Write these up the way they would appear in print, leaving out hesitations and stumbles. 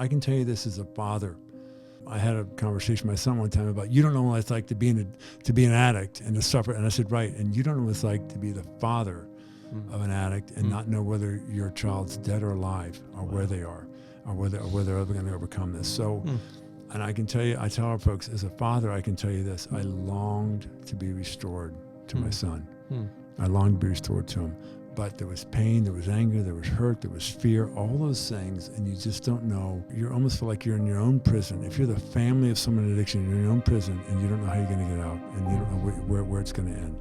I can tell you this as a father. I had a conversation with my son one time about, you don't know what it's like to be an addict and to suffer. And I said, right. And you don't know what it's like to be the father of an addict and not know whether your child's dead or alive, or where they are, or whether they're ever going to overcome this. So, and I can tell you, I tell our folks, as a father, I can tell you this: I longed to be restored to my son. I longed to be restored to him. But there was pain, there was anger, there was hurt, there was fear, all those things, and you just don't know. You almost feel like you're in your own prison. If you're the family of someone in addiction, you're in your own prison, and you don't know how you're going to get out, and you don't know where it's going to end.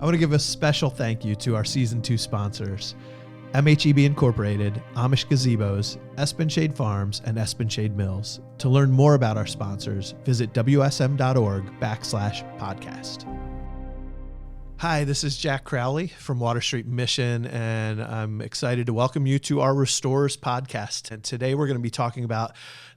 I want to give a special thank you to our Season 2 sponsors, MHEB Incorporated, Amish Gazebos, Espenshade Farms, and Espenshade Mills. To learn more about our sponsors, visit wsm.org/podcast. Hi, this is Jack Crowley from Water Street Mission, and I'm excited to welcome you to our Restorers podcast. And today we're going to be talking about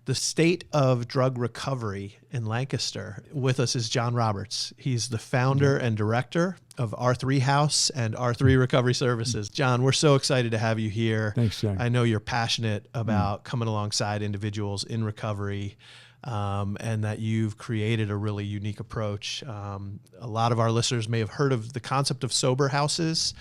the state of drug recovery in Lancaster. With us is John Roberts. He's the founder and director of R3 House and R3 Recovery Services. John, we're so excited to have you here. Thanks, Jack. I know you're passionate about coming alongside individuals in recovery. And that you've created a really unique approach. A lot of our listeners may have heard of the concept of sober houses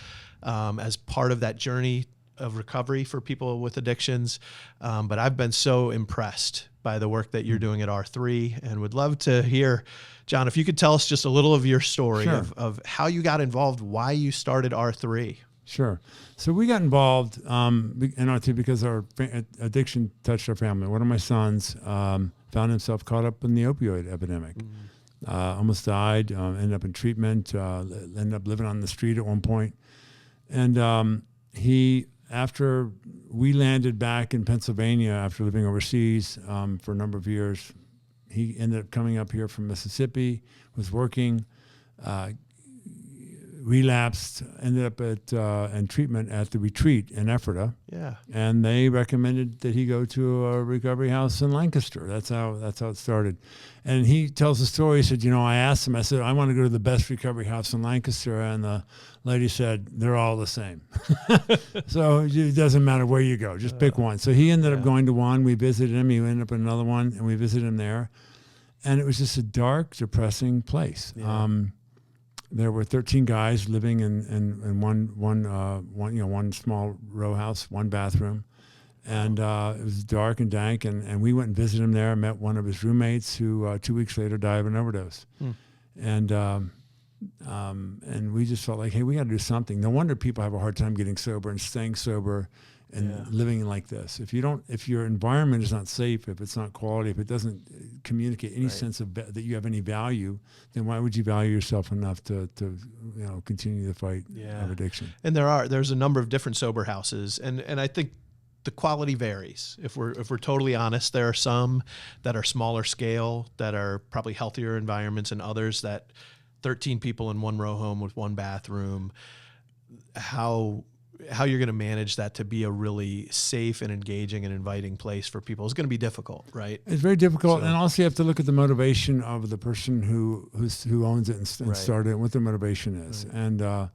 as part of that journey of recovery for people with addictions. But I've been so impressed by the work that you're doing at R3 and would love to hear, John, if you could tell us just a little of your story. Sure. of how you got involved, why you started R3. Sure. So we got involved in R3 because our addiction touched our family. One of my sons found himself caught up in the opioid epidemic. Almost died, ended up in treatment, ended up living on the street at one point. And after we landed back in Pennsylvania after living overseas for a number of years, he ended up coming up here from Mississippi, was working, relapsed, ended up in treatment at the retreat in Ephrata. Yeah. And they recommended that he go to a recovery house in Lancaster. That's how it started. And he tells the story. He said, I asked him, I said, I want to go to the best recovery house in Lancaster. And the lady said, they're all the same. So it doesn't matter where you go, just pick one. So he ended up going to one. We visited him. He ended up in another one, and we visited him there. And it was just a dark, depressing place. Yeah. There were 13 guys living in one small row house, one bathroom, and it was dark and dank. And we went and visited him there. Met one of his roommates who 2 weeks later died of an overdose. And we just felt like, hey, we got to do something. No wonder people have a hard time getting sober and staying sober and living like this. If your environment is not safe, if it's not quality, if it doesn't communicate any sense of that you have any value, then why would you value yourself enough to continue the fight of addiction? And there's a number of different sober houses, and I think the quality varies. If we're totally honest, there are some that are smaller scale that are probably healthier environments, and others that 13 people in one row home with one bathroom. How you're going to manage that to be a really safe and engaging and inviting place for people is going to be difficult, right? It's very difficult, and also you have to look at the motivation of the person who owns it and started it, what their motivation is, and are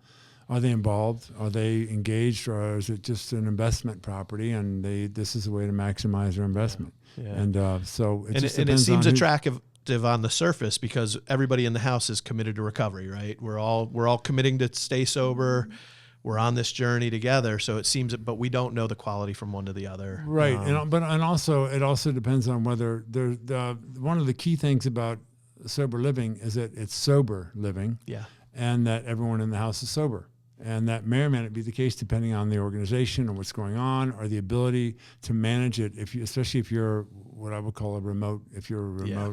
they involved? Are they engaged, or is it just an investment property? And this is a way to maximize their investment. Yeah. And so it just depends. It seems attractive on the surface because everybody in the house is committed to recovery, right? We're all committing to stay sober. We're on this journey together, so it seems, but we don't know the quality from one to the other. Right, and also it also depends on whether one of the key things about sober living is that it's sober living, and that everyone in the house is sober, and that may or may not be the case depending on the organization or what's going on or the ability to manage it. Especially if you're what I would call a remote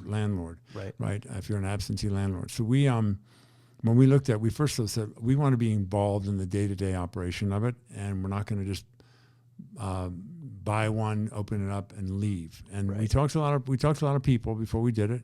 landlord, right? If you're an absentee landlord, so when we looked at it, we first said we want to be involved in the day-to-day operation of it, and we're not going to just buy one, open it up, and leave. And we talked to a lot of people before we did it,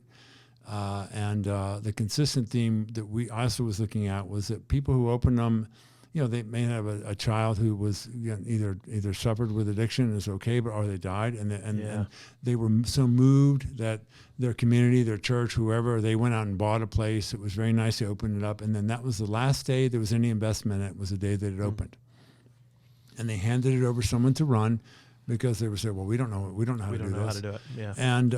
and the consistent theme that we also was looking at was that people who open them, they may have a child who was either suffered with addiction and is okay, or they died, and they were so moved that their community, their church, whoever, they went out and bought a place. It was very nice. They opened it up, and then that was the last day there was any investment in it was the day that it opened. And they handed it over to someone to run. because they would say, well, we don't know how to do this. How to do it. Yeah. And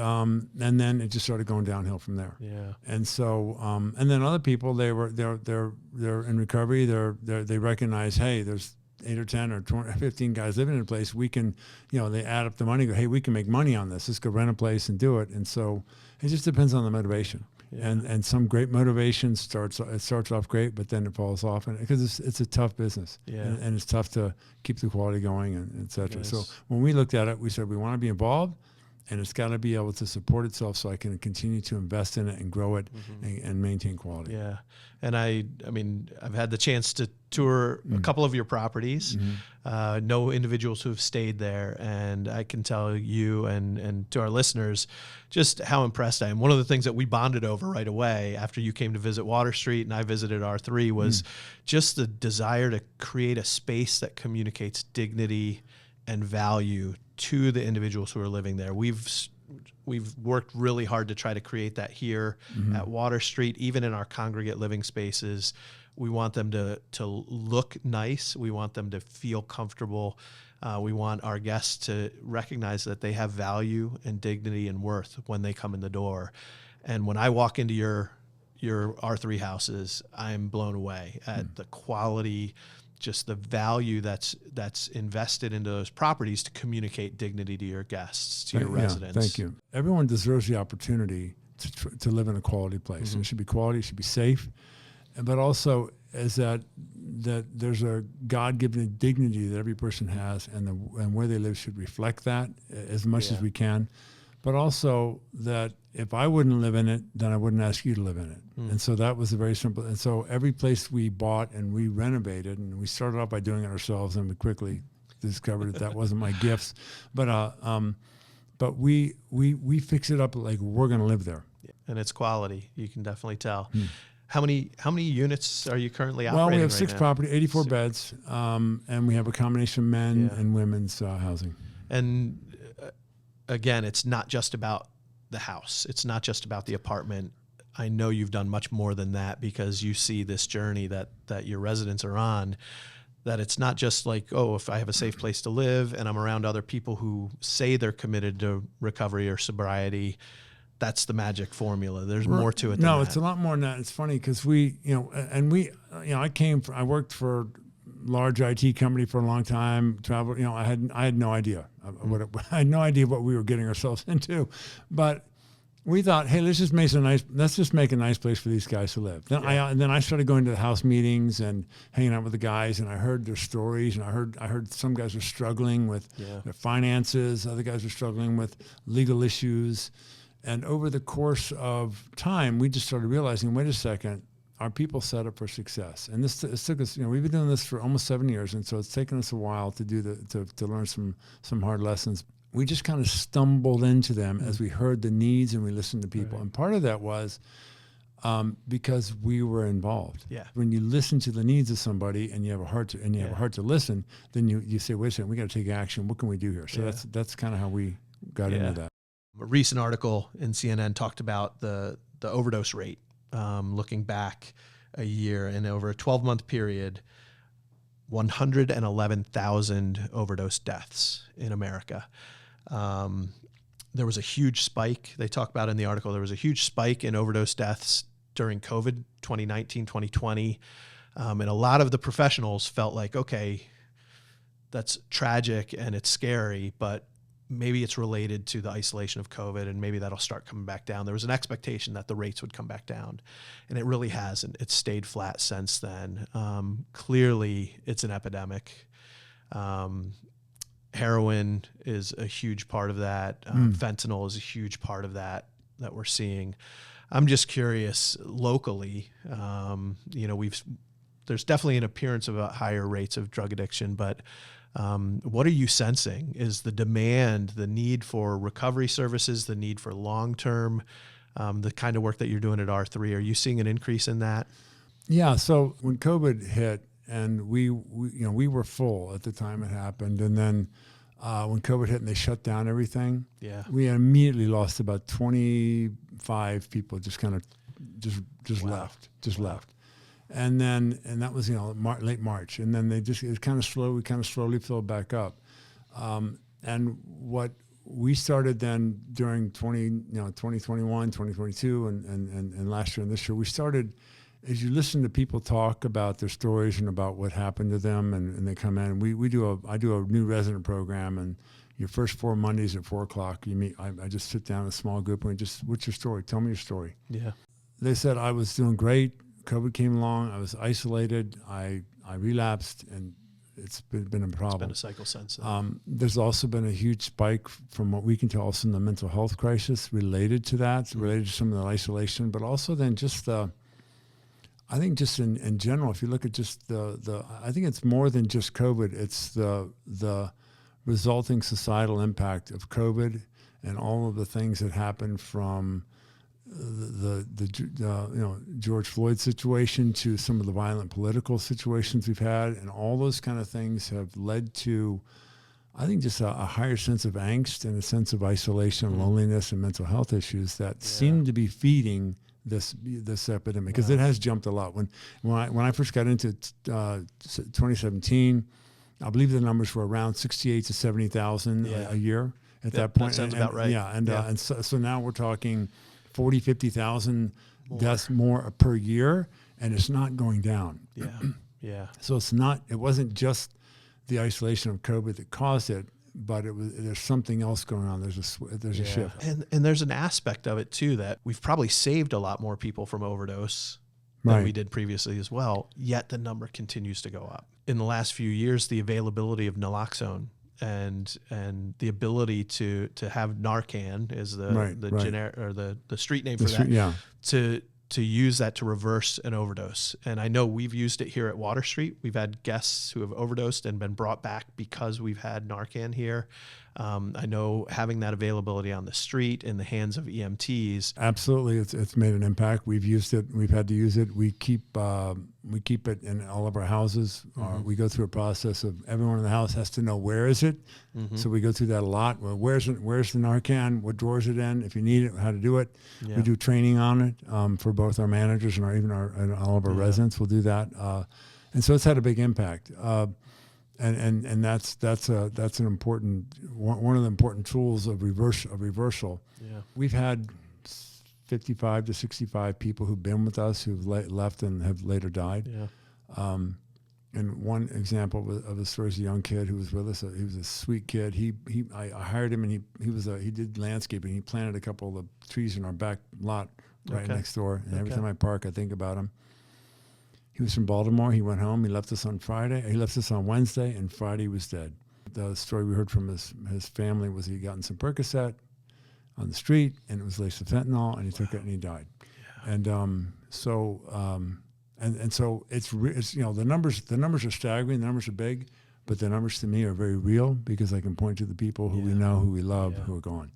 then it just started going downhill from there. Yeah. And so, and then other people, they're in recovery. They recognize, hey, there's 8 or 10 or 20, 15 guys living in a place. We can, they add up the money. Go, hey, we can make money on this. Let's go rent a place and do it. And so, it just depends on the motivation. Yeah. And some great motivation starts off great, but then it falls off, and because it's a tough business, and it's tough to keep the quality going, and et cetera. So when we looked at it, we said we want to be involved, and it's got to be able to support itself, so I can continue to invest in it and grow it, and maintain quality. Yeah, and I mean, I've had the chance to tour a couple of your properties, know individuals who have stayed there, and I can tell you and to our listeners just how impressed I am. One of the things that we bonded over right away after you came to visit Water Street and I visited R3 was just the desire to create a space that communicates dignity and value to the individuals who are living there. We've worked really hard to try to create that here at Water Street, even in our congregate living spaces. We want them to look nice. We want them to feel comfortable. We want our guests to recognize that they have value and dignity and worth when they come in the door. And when I walk into your R3 houses, I'm blown away at the quality, just the value that's invested into those properties to communicate dignity to your guests, to your residents. Thank you. Everyone deserves the opportunity to live in a quality place. It should be quality, it should be safe, but also is that there's a God-given dignity that every person has, and where they live should reflect that as much as we can. But also that if I wouldn't live in it, then I wouldn't ask you to live in it. And so that was a very simple. And so every place we bought and we renovated, and we started off by doing it ourselves, and we quickly discovered that wasn't my gifts. But we fix it up like we're going to live there. And it's quality. You can definitely tell. How many units are you currently operating? Well, we have right 6 now? properties, 84 beds, and we have a combination of men and women's housing. And again, it's not just about the house. It's not just about the apartment. I know you've done much more than that, because you see this journey that your residents are on, that it's not just like, oh, if I have a safe place to live and I'm around other people who say they're committed to recovery or sobriety, that's the magic formula. There's more to it than that. It's a lot more than that. It's funny because I worked for large IT company for a long time, traveled, I had no idea I had no idea what we were getting ourselves into, but we thought, hey, let's just make a nice place for these guys to live. Then I started going to the house meetings and hanging out with the guys, and I heard their stories, and I heard some guys were struggling with their finances, other guys were struggling with legal issues. And over the course of time, we just started realizing, wait a second, are people set up for success? And this took us, we've been doing this for almost 7 years, and so it's taken us a while to to learn some hard lessons. We just kind of stumbled into them as we heard the needs and we listened to people. Right. And part of that was because we were involved. Yeah. When you listen to the needs of somebody and you have a heart to listen, then you say, wait a second, we got to take action. What can we do here? So that's kind of how we got into that. A recent article in CNN talked about the overdose rate, looking back a year, and over a 12-month period, 111,000 overdose deaths in America. There was a huge spike. They talk about in the article, there was a huge spike in overdose deaths during COVID, 2019, 2020. And a lot of the professionals felt like, okay, that's tragic and it's scary, but maybe it's related to the isolation of COVID, and maybe that'll start coming back down. There was an expectation that the rates would come back down, and it really hasn't. It's stayed flat since then. Clearly, it's an epidemic. Heroin is a huge part of that. Fentanyl is a huge part of that we're seeing. I'm just curious, locally, there's definitely an appearance of higher rates of drug addiction, but what are you sensing? Is the demand, the need for recovery services, the need for long-term, the kind of work that you're doing at R3, are you seeing an increase in that? Yeah. So when COVID hit, and we were full at the time it happened, and then when COVID hit and they shut down everything, we immediately lost about 25 people. Just kind of left. And that was late March, and then it kind of slowly filled back up. And what we started then during 2021, 2022, and last year and this year, we started, as you listen to people talk about their stories and about what happened to them, and they come in, I do a new resident program, and your first 4 Mondays at 4:00, you meet. I just sit down in a small group and what's your story? Tell me your story. Yeah. They said I was doing great. COVID came along. I was isolated. I relapsed, and it's been a problem. It's been a cycle since then. There's also been a huge spike from what we can tell also in the mental health crisis related to that, related to some of the isolation, but also then just I think just in general, if you look at just I think it's more than just COVID. It's the resulting societal impact of COVID and all of the things that happened from the George Floyd situation to some of the violent political situations we've had, and all those kind of things have led to, I think, just a higher sense of angst and a sense of isolation, loneliness, and mental health issues that seem to be feeding this epidemic, because it has jumped a lot. When I first got into 2017, I believe the numbers were around 68 to 70,000 a year at that point. That sounds about right. Yeah, and so now we're talking 40, 50,000 deaths more per year, and it's not going down. Yeah, yeah. So it wasn't just the isolation of COVID that caused it, but there's something else going on. There's a shift. And there's an aspect of it too that we've probably saved a lot more people from overdose than we did previously as well, yet the number continues to go up. In the last few years, the availability of naloxone and the ability to have Narcan is the generic or the street name for that, to use that to reverse an overdose. And I know we've used it here at Water Street. We've had guests who have overdosed and been brought back because we've had Narcan here. I know having that availability on the street in the hands of EMTs. Absolutely, it's made an impact. We've used it. We've had to use it. We keep it in all of our houses. We go through a process of everyone in the house has to know where is it. So we go through that a lot. Well, where's the Narcan? What drawer is it in? If you need it, how to do it. Yeah. We do training on it for both our managers and all of our residents. We'll do that, and so it's had a big impact. And that's an important one of the important tools of reversal. Yeah. We've had 55 to 65 people who've been with us who've left and have later died. Yeah. And one example of a story is a young kid who was with us. He was a sweet kid. I hired him, and he did landscaping. He planted a couple of trees in our back lot right next door. And every time I park, I think about him. He was from Baltimore. He went home. He left us on Friday. He left us on Wednesday, and Friday he was dead. The story we heard from his family was he gotten some Percocet on the street, and it was laced with fentanyl, and he took it and he died. Yeah. And so it's the numbers are staggering. The numbers are big, but the numbers to me are very real because I can point to the people who we know, who we love, who are gone.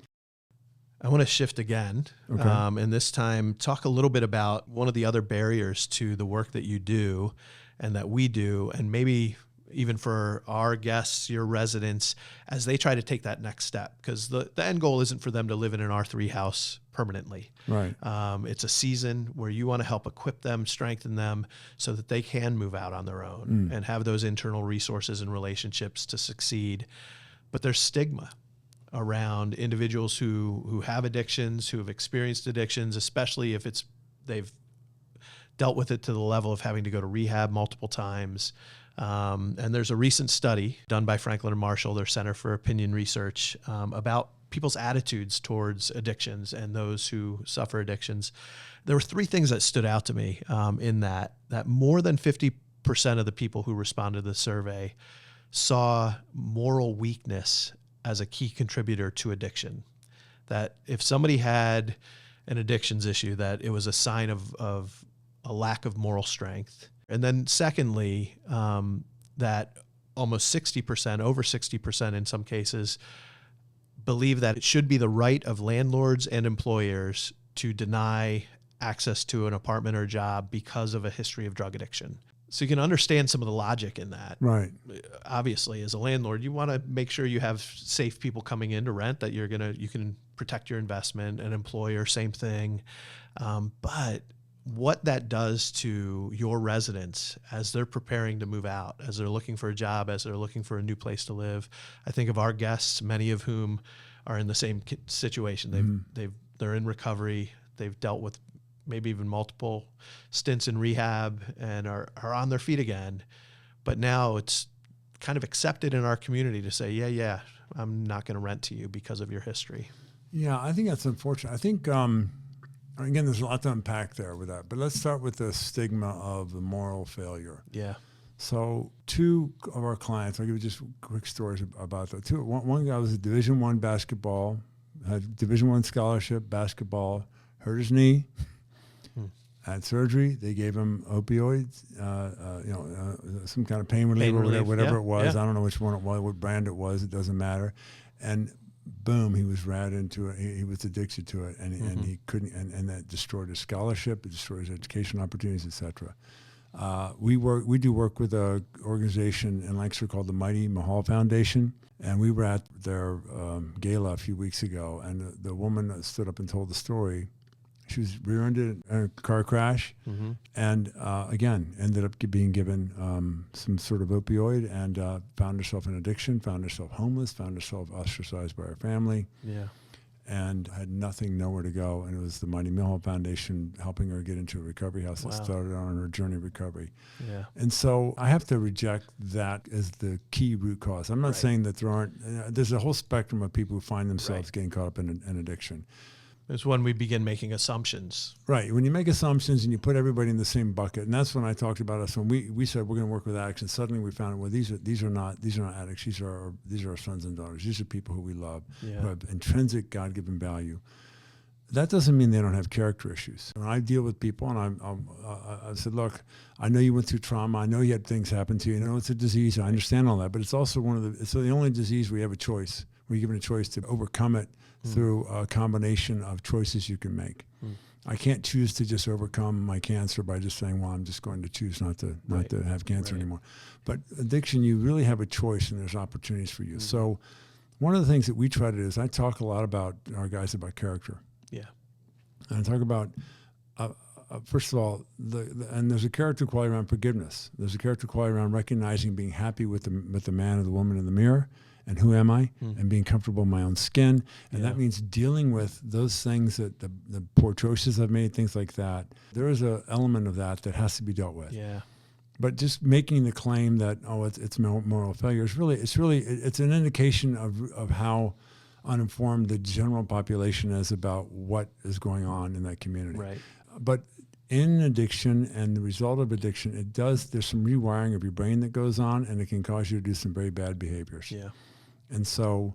I want to shift again, and this time talk a little bit about one of the other barriers to the work that you do and that we do, and maybe even for our guests, your residents, as they try to take that next step, because the end goal isn't for them to live in an R3 house permanently. Right. It's a season where you want to help equip them, strengthen them so that they can move out on their own and have those internal resources and relationships to succeed. But there's stigma around individuals who have addictions, who have experienced addictions, especially if they've dealt with it to the level of having to go to rehab multiple times. And there's a recent study done by Franklin and Marshall, their Center for Opinion Research, about people's attitudes towards addictions and those who suffer addictions. There were 3 things that stood out to me in that more than 50% of the people who responded to the survey saw moral weakness as a key contributor to addiction. That if somebody had an addictions issue, that it was a sign of a lack of moral strength. And then secondly, that almost 60%, over 60% in some cases, believe that it should be the right of landlords and employers to deny access to an apartment or job because of a history of drug addiction. So you can understand some of the logic in that. Right. Obviously, as a landlord, you want to make sure you have safe people coming in to rent, that you can protect your investment. An employer, same thing. But what that does to your residents as they're preparing to move out, as they're looking for a job, as they're looking for a new place to live. I think of our guests, many of whom are in the same situation. They're in recovery. They've dealt with maybe even multiple stints in rehab and are on their feet again. But now it's kind of accepted in our community to say, yeah, I'm not going to rent to you because of your history. Yeah, I think that's unfortunate. I think, again, there's a lot to unpack there with that. But let's start with the stigma of the moral failure. Yeah. So 2 of our clients, I'll give you just quick stories about that. One guy was a Division I basketball, had Division I scholarship, basketball, hurt his knee, had surgery. They gave him opioids, some kind of pain reliever, whatever it was. Yeah. I don't know which one it was, what brand it was. It doesn't matter. And boom, he was right into it. He was addicted to it, and he couldn't. And that destroyed his scholarship. It destroyed his education opportunities, etc. We do work with an organization in Lancaster called the Mighty Mahal Foundation, and we were at their gala a few weeks ago, and the woman that stood up and told the story. She was rear-ended in a car crash, and again ended up being given some sort of opioid, and found herself in addiction, found herself homeless, found herself ostracized by her family. Yeah. And had nowhere to go. And it was the Mighty Mahal Foundation helping her get into a recovery house that started on her journey of recovery. Yeah. And so I have to reject that as the key root cause. I'm not saying that there aren't, there's a whole spectrum of people who find themselves getting caught up in addiction. It's when we begin making assumptions. Right. When you make assumptions and you put everybody in the same bucket, and that's when I talked about us when we said we're going to work with addicts, and suddenly we found, well, these are not addicts. These are our sons and daughters. These are people who we love, who have intrinsic God-given value. That doesn't mean they don't have character issues. When I deal with people, and I said, look, I know you went through trauma. I know you had things happen to you. You know it's a disease. I understand all that, but it's also it's the only disease where you have a choice. Where you're given a choice to overcome it through a combination of choices you can make. I can't choose to just overcome my cancer by just saying, well, I'm just going to choose not to have cancer anymore. But addiction, you really have a choice, and there's opportunities for you. So one of the things that we try to do is I talk a lot about our guys about character. Yeah. And I talk about, first of all, and there's a character quality around forgiveness. There's a character quality around recognizing, being happy with the man or the woman in the mirror, and who am I, and being comfortable in my own skin. And that means dealing with those things, that the poor choices I've made, things like that. There is an element of that has to be dealt with. Yeah. But just making the claim that, it's moral failure, it's an indication of how uninformed the general population is about what is going on in that community. Right. But in addiction and the result of addiction, there's some rewiring of your brain that goes on, and it can cause you to do some very bad behaviors. Yeah. And so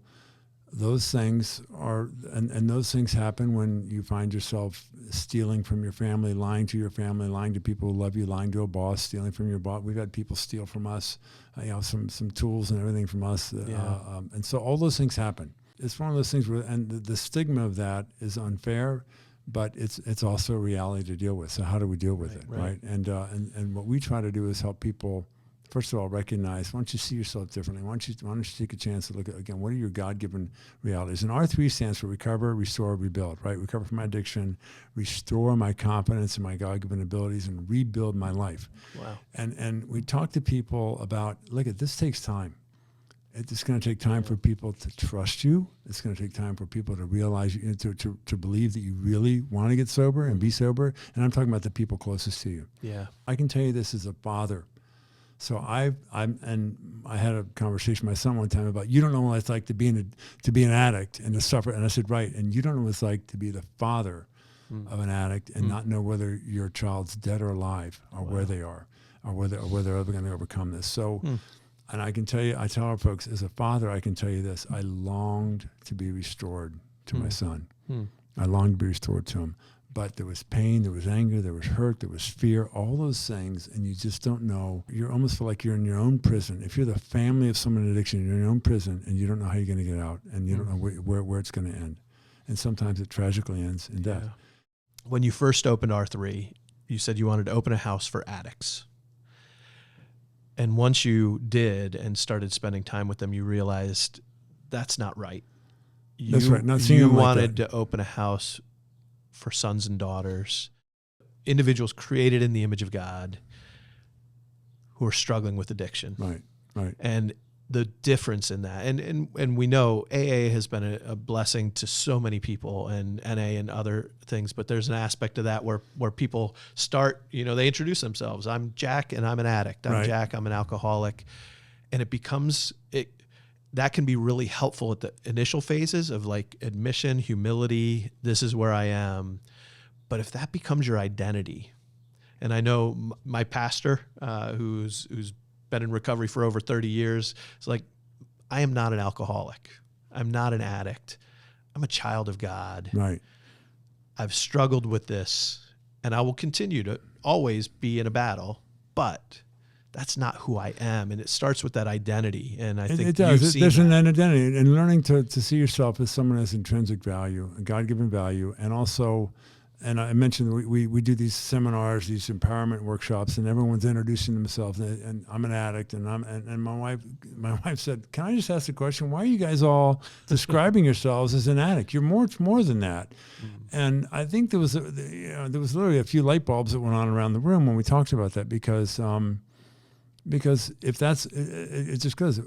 those things and those things happen when you find yourself stealing from your family, lying to your family, lying to people who love you, lying to a boss, stealing from your boss. We've had people steal from us, some tools and everything from us. And so all those things happen. It's one of those things where, and the stigma of that is unfair, but it's also a reality to deal with. So how do we deal with it, right? And what we try to do is help people, first of all, recognize, why don't you see yourself differently? Why don't you take a chance to look at, again, what are your God-given realities? And R3 stands for recover, restore, rebuild, right? Recover from my addiction, restore my confidence in my God-given abilities, and rebuild my life. Wow. And we talk to people about, look, this takes time. It's going to take time for people to trust you. It's going to take time for people to realize, to believe that you really want to get sober and be sober. And I'm talking about the people closest to you. Yeah. I can tell you this as a father. So I had a conversation with my son one time about, you don't know what it's like to be an addict and to suffer. And I said, right. And you don't know what it's like to be the father of an addict and not know whether your child's dead or alive, or where they are, or whether they're ever going to overcome this. So. And I can tell you, I tell our folks, as a father, I can tell you this: I longed to be restored to my son. I longed to be restored to him. But there was pain, there was anger, there was hurt, there was fear, all those things, and you just don't know. You almost feel like you're in your own prison. If you're the family of someone in addiction, you're in your own prison, and you don't know how you're going to get out, and you don't know where it's going to end. And sometimes it tragically ends in death. When you first opened R3, you said you wanted to open a house for addicts. And once you did and started spending time with them, you realized that's not right. That's right. Not seeing you them wanted like to open a house for sons and daughters. individuals created in the image of God who are struggling with addiction. Right. And the difference in that, and we know AA has been a blessing to so many people, and NA and other things, but there's an aspect of that where people start, they introduce themselves. I'm Jack and I'm an addict. I'm Jack, I'm an alcoholic. And that can be really helpful at the initial phases of like admission, humility, this is where I am. But if that becomes your identity, and I know my pastor, who's been in recovery for over 30 years, it's like, I am not an alcoholic. I'm not an addict. I'm a child of God. Right. I've struggled with this, and I will continue to always be in a battle, but that's not who I am. And it starts with that identity. And I think it does. you've seen There's that. an identity, and learning to see yourself as someone has intrinsic value, a God-given value, and also, and I mentioned we do these seminars, these empowerment workshops, and everyone's introducing themselves. And I'm an addict, and my wife said, "Can I just ask a question? Why are you guys all describing yourselves as an addict? You're more than that." And I think there was literally a few light bulbs that went on around the room when we talked about that, because if that's it just goes,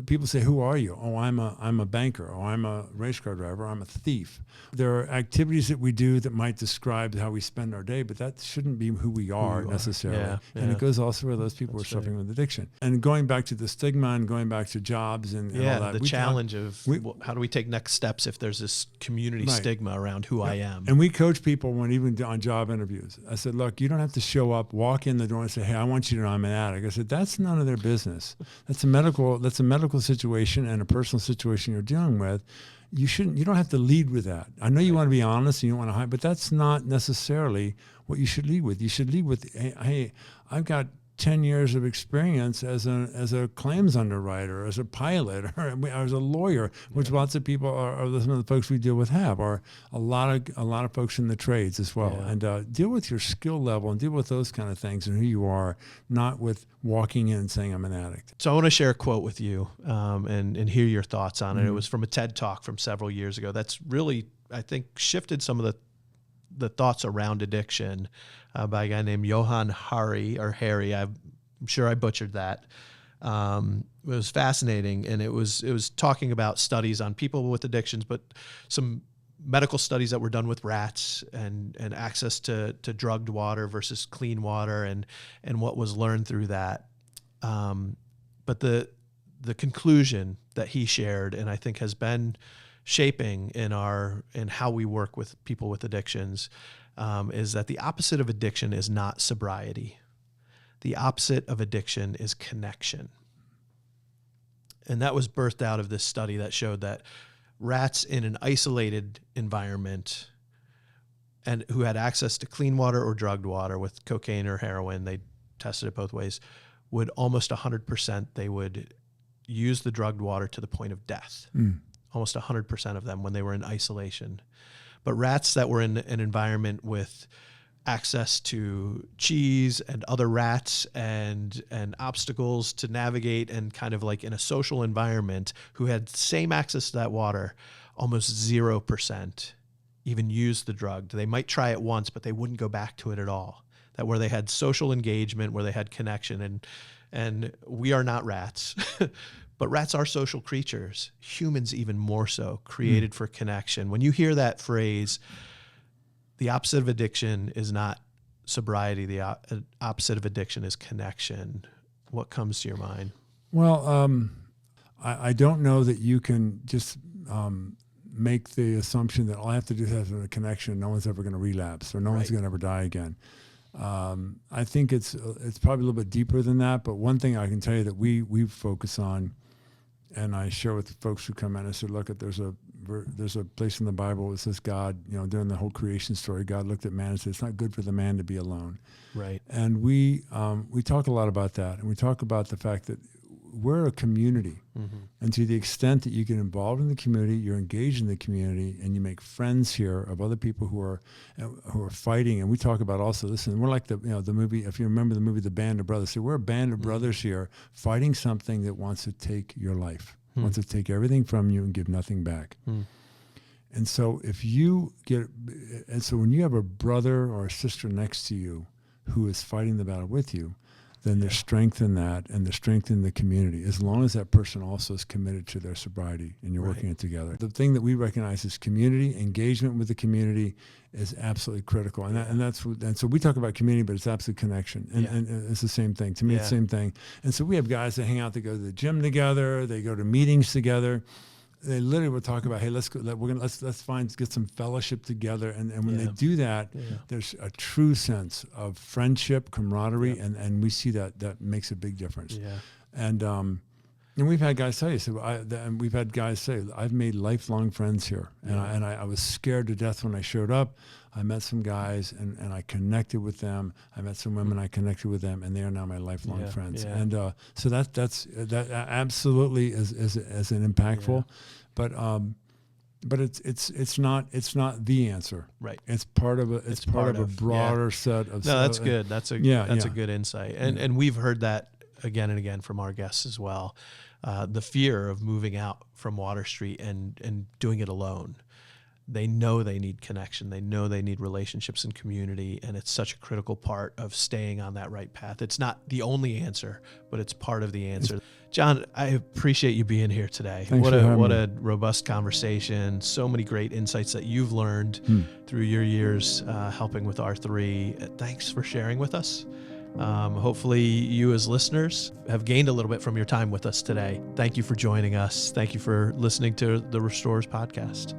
people say, who are you? Oh, I'm a banker. Oh, I'm a race car driver. I'm a thief. There are activities that we do that might describe how we spend our day, but that shouldn't be who we are necessarily. Yeah. And it goes also for those people who are suffering with addiction. And going back to the stigma and going back to jobs and all that. The challenge of how do we take next steps if there's this community stigma around who I am. And we coach people even on job interviews. I said, look, you don't have to show up, walk in the door and say, hey, I want you to know I'm an addict. I said, that's none of their business. That's a medical situation and a personal situation you're dealing with. You don't have to lead with that. I know you want to be honest and you don't want to hide, but that's not necessarily what you should lead with. You should lead with, hey, I've got 10 years of experience as a claims underwriter, as a pilot, or as a lawyer, which lots of people are some of the folks we deal with are a lot of folks in the trades as well. Yeah. And deal with your skill level and deal with those kind of things and who you are, not with walking in and saying I'm an addict. So I want to share a quote with you and hear your thoughts on it. It was from a TED Talk from several years ago. That's really, I think, shifted some of the thoughts around addiction by a guy named Johann Hari, or Harry. I'm sure I butchered that. It was fascinating, and it was talking about studies on people with addictions, but some medical studies that were done with rats and access to drugged water versus clean water and what was learned through that. But the conclusion that he shared, and I think has been shaping in how we work with people with addictions, is that the opposite of addiction is not sobriety. The opposite of addiction is connection. And that was birthed out of this study that showed that rats in an isolated environment and who had access to clean water or drugged water with cocaine or heroin, they tested it both ways, would almost 100%, they would use the drugged water to the point of death. Almost 100% of them when they were in isolation. But rats that were in an environment with access to cheese and other rats and obstacles to navigate and kind of like in a social environment who had same access to that water, almost 0% even used the drug. They might try it once, but they wouldn't go back to it at all. That where they had social engagement, where they had connection, and we are not rats. But rats are social creatures, humans even more so, created for connection. When you hear that phrase, the opposite of addiction is not sobriety, the opposite of addiction is connection. What comes to your mind? Well, I don't know that you can just make the assumption that all I have to do is have a connection, no one's ever going to relapse or no one's going to ever die again. I think it's probably a little bit deeper than that, but one thing I can tell you that we focus on, and I share with the folks who come in, I said, look, there's a place in the Bible that says God, during the whole creation story, God looked at man and said, it's not good for the man to be alone. Right. And we talk a lot about that, and we talk about the fact that we're a community. Mm-hmm. And to the extent that you get involved in the community, you're engaged in the community, and you make friends here of other people who are fighting. And we talk about also, listen, we're like the movie, if you remember the movie, The Band of Brothers. So we're a band of brothers here fighting something that wants to take your life, wants to take everything from you and give nothing back. And so when you have a brother or a sister next to you who is fighting the battle with you, then there's strength in that, and there's strength in the community, as long as that person also is committed to their sobriety and you're working it together. The thing that we recognize is community, engagement with the community is absolutely critical. And so we talk about community, but it's absolute connection. And it's the same thing. To me, it's the same thing. And so we have guys that hang out, they go to the gym together, they go to meetings together. They literally will talk about, hey, let's get some fellowship together, and when they do that, there's a true sense of friendship, camaraderie, and we see that makes a big difference. And we've had guys tell you, we've had guys say, I've made lifelong friends here, and I was scared to death when I showed up. I met some guys and I connected with them. I met some women, I connected with them, and they are now my lifelong friends. And so that absolutely is an impactful, but it's not the answer. Right. It's part of a broader set of. No, that's good. That's a good insight. And we've heard that again and again from our guests as well. The fear of moving out from Water Street and doing it alone. They know they need connection. They know they need relationships and community, and it's such a critical part of staying on that right path. It's not the only answer, but it's part of the answer. John, I appreciate you being here today. Thanks what for having a robust conversation. So many great insights that you've learned through your years helping with R3. Thanks for sharing with us. Hopefully you as listeners have gained a little bit from your time with us today. Thank you for joining us. Thank you for listening to the Restorers podcast.